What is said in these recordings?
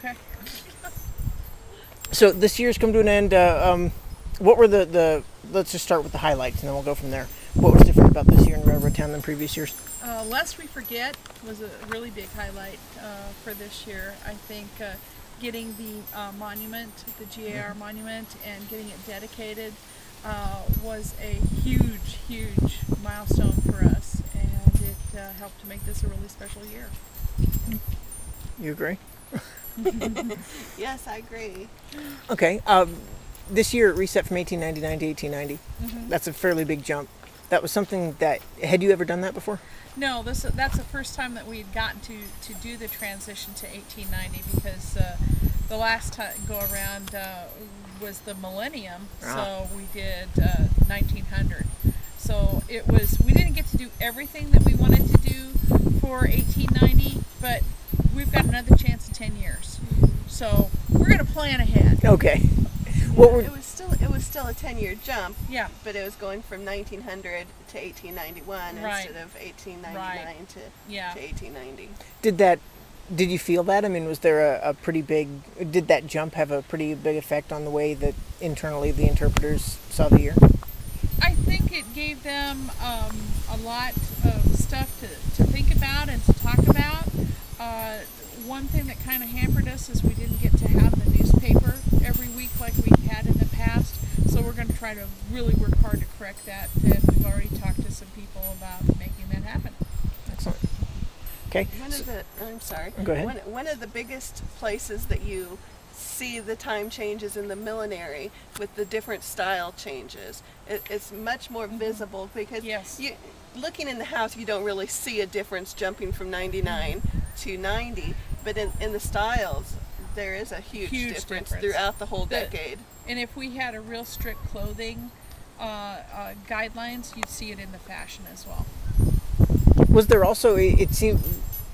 Okay. So this year's come to an end. What were the let's just start with the highlights and then we'll go from there. What was different about this year in Railroad Town than previous years? Lest We Forget was a really big highlight for this year. I think getting the monument, the GAR monument, and getting it dedicated was a huge, huge milestone for us, and it helped to make this a really special year. You agree? Yes, I agree. Okay. This year it reset from 1899 to 1890. Mm-hmm. That's a fairly big jump. That was something that, had you ever done that before? No, that's the first time that we had gotten to do the transition to 1890, because the last time go around was the millennium, so we did 1900. So we didn't get to do everything that we wanted to do for 1890, but we've got another chance in 10 years. So we're going to plan ahead. Okay. It was still a 10-year jump. Yeah. But it was going from 1900 to 1891 Right. instead of 1899 Right. to Yeah. 1890. Did you feel that? I mean, was there a pretty big, did that jump have a pretty big effect on the way that internally the interpreters saw the year? I think it gave them a lot of stuff to think about and to talk about. One thing that kind of hampered us is we didn't get to have the newspaper every week like we had in the past. So we're going to try to really work hard to correct that. And we've already talked to some people about making that happen. Excellent. Okay. I'm sorry. Go ahead. One of the biggest places that you see the time changes in the millinery with the different style changes. It's much more visible because Yes. looking in the house, you don't really see a difference jumping from 99 to 90, but in the styles, there is a huge difference throughout the whole decade. And if we had a real strict clothing guidelines, you'd see it in the fashion as well. Was there also, it seemed,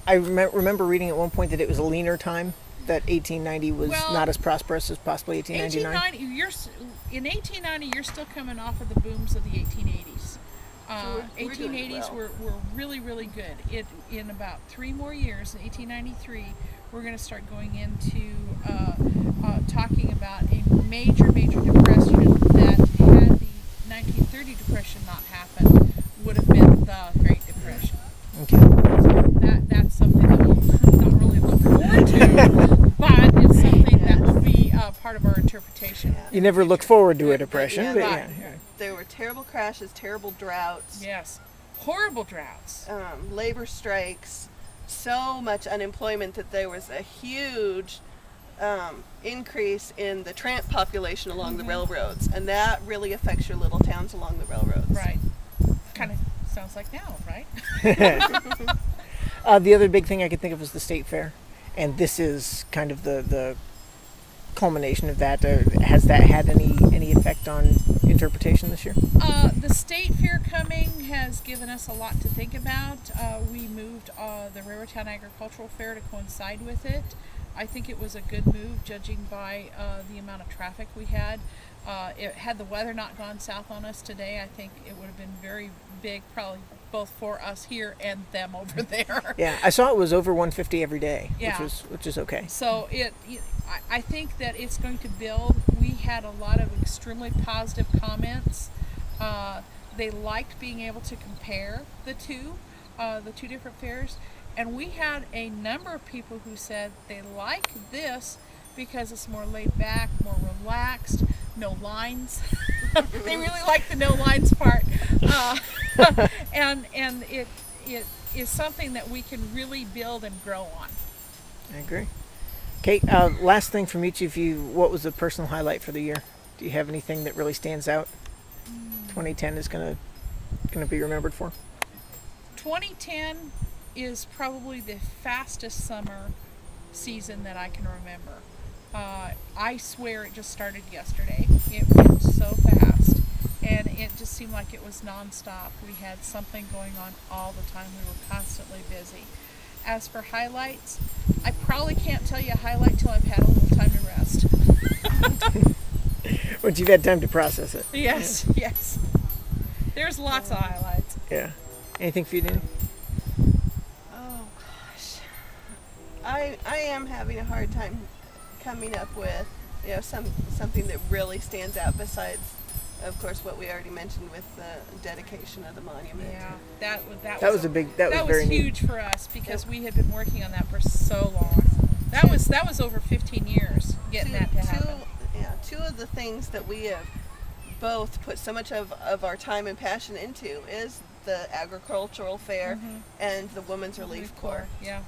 I remember reading at one point that it was a leaner time, that 1890 was not as prosperous as possibly 1899? In 1890, you're still coming off of the booms of the 1880s. So we're doing 1880s well. were really, really good. In about 3 more years, in 1893, we're going to start going into talking about a major, major depression that, had the 1930 depression not happened, would have been the Great Depression. Okay. So that's something that we'll not really look forward to, but it's something that will be part of our interpretation. Yeah. You never look forward to a depression, Yeah, but right. yeah. There were terrible crashes, terrible droughts, Yes. Horrible droughts. labor strikes, so much unemployment that there was a huge increase in the tramp population along the railroads, and that really affects your little towns along the railroads. Right. Kind of sounds like now, right? The other big thing I could think of was the state fair, and this is kind of the culmination of that. Has that had any effect on interpretation this year? The state fair coming has given us a lot to think about. We moved the Railroad Agricultural Fair to coincide with it. I think it was a good move, judging by the amount of traffic we had. Had the weather not gone south on us today, I think it would have been very big, probably both for us here and them over there. Yeah, I saw it was over 150 every day, Yeah. which is okay. So I think that it's going to build. We had a lot of extremely positive comments. They liked being able to compare the two different fairs, and we had a number of people who said they like this because it's more laid back, more relaxed, no lines. They really like the no lines part, and it is something that we can really build and grow on. I agree. Kate, last thing from each of you, what was the personal highlight for the year? Do you have anything that really stands out? 2010 is gonna be remembered for. 2010 is probably the fastest summer season that I can remember. I swear it just started yesterday. It went so fast, and it just seemed like it was nonstop. We had something going on all the time. We were constantly busy. As for highlights, I probably can't tell you a highlight till I've had a little time to rest. Once you've had time to process it. Yes, yes. There's lots of highlights. Yeah. Anything for you, Danny? Oh gosh. I am having a hard time coming up with, you know, something that really stands out besides, of course, what we already mentioned with the dedication of the monument. Yeah, that was a big. That was was very neat. huge for us because we had been working on that for so long. That was over 15 years getting that to happen. Two of the things that we have both put so much of our time and passion into is the agricultural fair and the Women's Relief Corps. Yeah.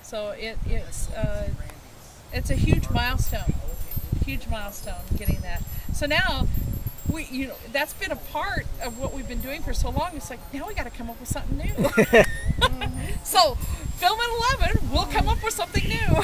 So it's a huge milestone. Huge milestone getting that. So now that's been a part of what we've been doing for so long. It's like now we got to come up with something new. So Film at 11, we'll come up with something new.